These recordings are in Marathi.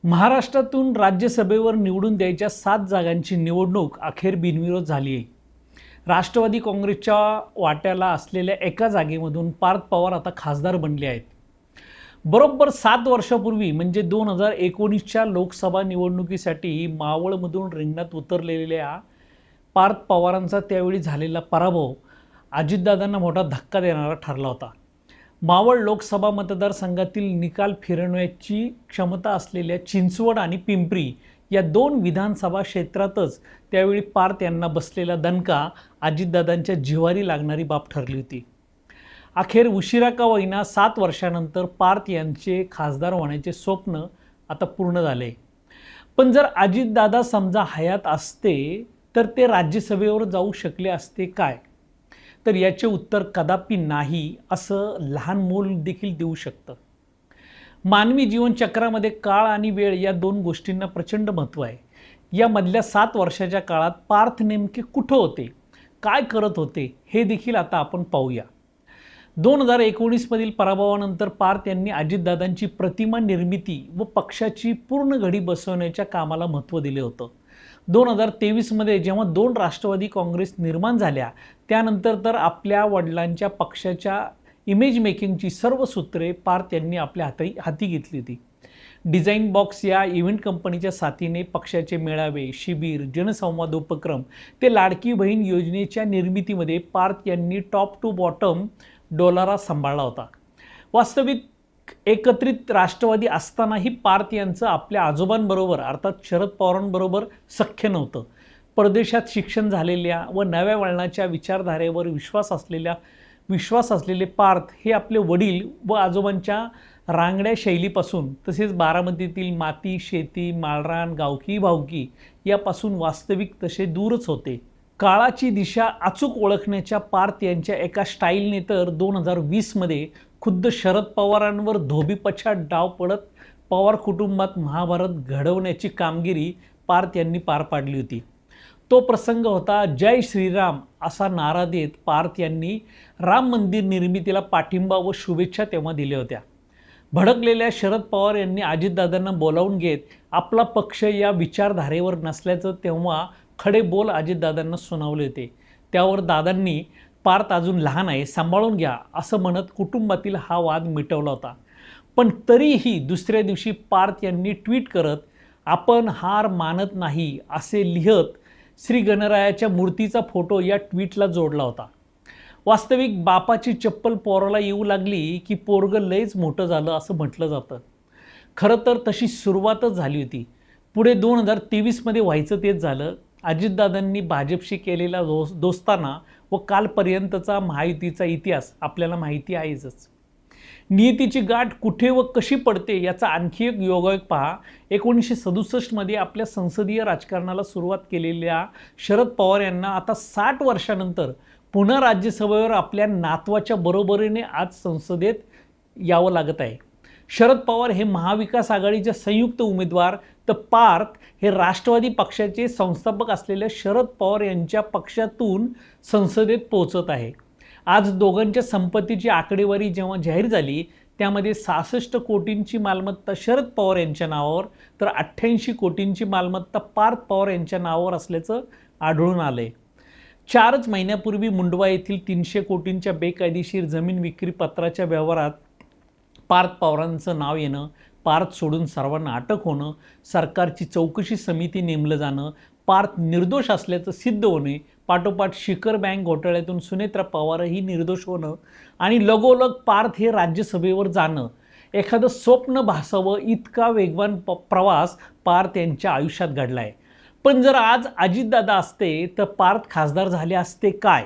महाराष्ट्रातून राज्यसभेवर निवडून द्यायच्या 7 जागांची निवडणूक अखेर बिनविरोध झाली आहे. राष्ट्रवादी काँग्रेसच्या वाट्याला असलेल्या एका जागेमधून पार्थ पवार आता खासदार बनले आहेत. बरोबर 7 वर्षापूर्वी म्हणजे 2019च्या लोकसभा निवडणुकीसाठी मावळमधून रिंगणात उतरलेल्या पार्थ पवारांचा त्यावेळी झालेला पराभव अजितदादांना मोठा धक्का देणारा ठरला होता. मावळ लोकसभा मतदारसंघातील निकाल फिरवण्याची क्षमता असलेल्या चिंचवड आणि पिंपरी या 2 विधानसभा क्षेत्रातच त्यावेळी पार्थ यांना बसलेला दणका अजितदादांच्या जिव्हारी लागणारी बाब ठरली होती. अखेर उशिरा का होईना 7 वर्षानंतर पार्थ यांचे खासदार होण्याचे स्वप्न आता पूर्ण झाले. पण जर अजितदादा समजा हयात असते तर ते राज्यसभेवर जाऊ शकले असते काय? तर याचे उत्तर कदापि नाही असं लहान मूल देखील देऊ शकतं. मानवी जीवनचक्रामध्ये काळ आणि वेळ या 2 गोष्टींना प्रचंड महत्त्व आहे. यामधल्या 7 वर्षाच्या काळात पार्थ नेमके कुठं होते, काय करत होते हे देखील आता आपण पाहूया. 2019मधील पराभवानंतर पार्थ यांनी अजितदादांची प्रतिमा निर्मिती व पक्षाची पूर्ण घडी बसवण्याच्या कामाला महत्त्व दिले होतं. 2023मध्ये जेव्हा 2 राष्ट्रवादी काँग्रेस निर्माण झाल्या त्यानंतर तर आपल्या वडिलांच्या पक्षाच्या इमेज मेकिंगची सर्व सूत्रे पार्थ यांनी आपल्या हाती घेतली होती. डिझाईन बॉक्स या इव्हेंट कंपनीच्या साथीने पक्षाचे मेळावे, शिबिर, जनसंवाद उपक्रम ते लाडकी बहीण योजनेच्या निर्मितीमध्ये पार्थ यांनी टॉप टू बॉटम डोलारा सांभाळला होता. वास्तविक एकत्रित राष्ट्रवादी असतानाही पार्थ यांचं आपल्या आजोबांबरोबर अर्थात शरद पवारांबरोबर सख्य नव्हतं. परदेशात शिक्षण झालेल्या व नव्या वळणाच्या विचारधारेवर विश्वास असलेले पार्थ हे आपले वडील व आजोबांच्या रांगड्या शैलीपासून तसेच बारामतीतील माती, शेती, माळरान, गावकी भावकी यापासून वास्तविक तसे दूरच होते. काळाची दिशा अचूक ओळखण्याच्या पार्थ यांच्या एका स्टाईलने तर 2020मध्ये खुद्द शरद पवारांवर धोबीपछाड डाव पडत पवार कुटुंबात महाभारत घडवण्याची कामगिरी पार्थ यांनी पार पाडली होती. तो प्रसंग होता जय श्रीराम असा नारा देत पार्थ यांनी राम मंदिर निर्मितीला पाठिंबा व शुभेच्छा तेव्हा दिल्या होत्या. भडकलेल्या शरद पवार यांनी अजितदादांना बोलावून घेत आपला पक्ष या विचारधारेवर नसल्याचं तेव्हा खडे बोल अजितदादांना सुनावले होते. त्यावर दादांनी पार्थ अजून लहान आहे, सांभाळून घ्या असं म्हणत कुटुंबातील हा वाद मिटवला होता. पण तरीही दुसऱ्या दिवशी पार्थ यांनी ट्विट करत आपण हार मानत नाही असे लिहत श्री गणरायाच्या मूर्तीचा फोटो या ट्विटला जोडला होता. वास्तविक बापाची चप्पल पोराला येऊ लागली की पोरगं लयच मोठं झालं असं म्हटलं जातं. खरं तर तशी सुरुवातच झाली होती. पुढे 2023मध्ये व्हायचं तेच झालं. अजितदादांनी भाजपशी केलेला दोस्ताना व कालपर्यंतचा महायुतीचा इतिहास आपल्याला माहिती आहेच. नियतीची गाठ कुठे व कशी पडते याचा आणखी एक योगायोग पहा. 1967मध्ये आपल्या संसदीय राजकारणाला सुरुवात केलेल्या शरद पवार यांना आता 60 वर्षानंतर पुन्हा राज्यसभेवर आपल्या नातवाच्या बरोबरीने आज संसदेत यावं लागत आहे. शरद पवार हे महाविकास आघाडीचे संयुक्त उमेदवार तर पार्थ हे राष्ट्रवादी पक्षाचे संस्थापक असलेल्या शरद पवार यांच्या पक्षातून संसदेत पोहोचत आहे. आज दोघांच्या संपत्तीची आकडेवारी जेव्हा जाहीर झाली त्यामध्ये 66 कोटींची मालमत्ता शरद पवार यांच्या नावावर तर 88 कोटींची मालमत्ता पार्थ पवार यांच्या नावावर असल्याचं आढळून आलंय. 4च महिन्यापूर्वी मुंडवा येथील 300 कोटींच्या बेकायदेशीर जमीन विक्री पत्राच्या व्यवहारात पार्थ पवारांचं नाव येणं, पार्थ सोडून सर्वांना अटक होणं, सरकारची चौकशी समिती नेमलं जाणं, पार्थ निर्दोष असल्याचं सिद्ध होणे, पाठोपाठ शिखर बँक घोटाळ्यातून सुनेत्रा पवारही निर्दोष होणं आणि लगोलग पार्थ हे राज्यसभेवर जाणं एखादं स्वप्न भासावं इतका वेगवान प्रवास पार्थ यांच्या आयुष्यात घडला आहे. पण जर आज अजितदादा असते तर पार्थ खासदार झाले असते काय?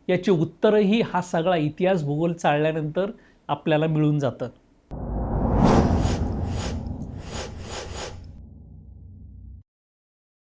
याचे उत्तरही हा सगळा इतिहास भूगोल चाळल्यानंतर आपल्याला मिळून जातं.